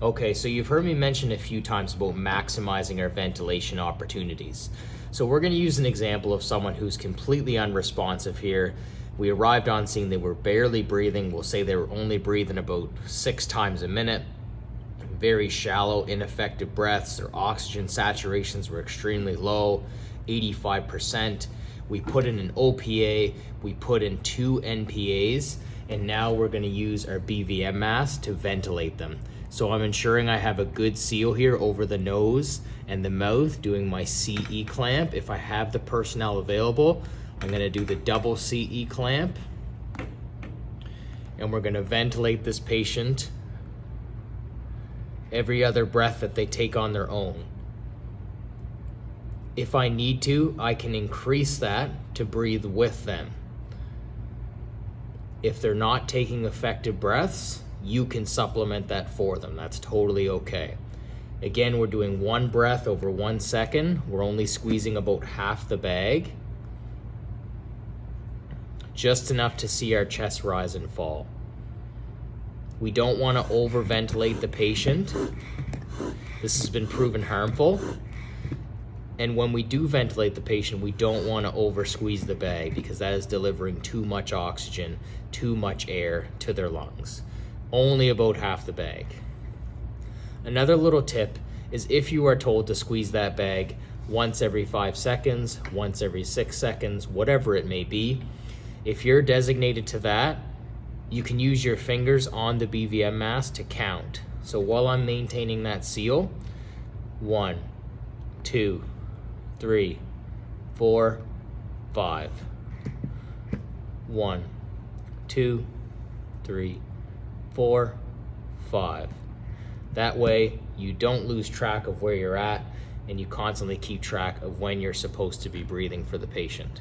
Okay, so you've heard me mention a few times about maximizing our ventilation opportunities. So we're going to use an example of someone who's completely unresponsive here. We arrived on scene, they were barely breathing. We'll say they were only breathing about 6 times a minute. Very shallow, ineffective breaths. Their oxygen saturations were extremely low, 85%. We put in an OPA, we put in 2 NPAs, and now we're going to use our BVM mask to ventilate them. So I'm ensuring I have a good seal here over the nose and the mouth, doing my CE clamp. If I have the personnel available, I'm going to do the double CE clamp, and we're going to ventilate this patient every other breath that they take on their own. If I need to, I can increase that to breathe with them. If they're not taking effective breaths, you can supplement that for them. That's totally okay. Again, we're doing 1 breath over 1 second. We're only squeezing about half the bag, just enough to see our chest rise and fall. We don't want to over-ventilate the patient. This has been proven harmful. And when we do ventilate the patient, we don't want to over-squeeze the bag, because that is delivering too much oxygen, too much air to their lungs. Only about half the bag. Another little tip is, if you are told to squeeze that bag once every 5 seconds, once every 6 seconds, whatever it may be, if you're designated to that, you can use your fingers on the BVM mask to count. So while I'm maintaining that seal, 1, 2, 3, 4, 5. 1, 2, 3, 4, 5. That way you don't lose track of where you're at, and you constantly keep track of when you're supposed to be breathing for the patient.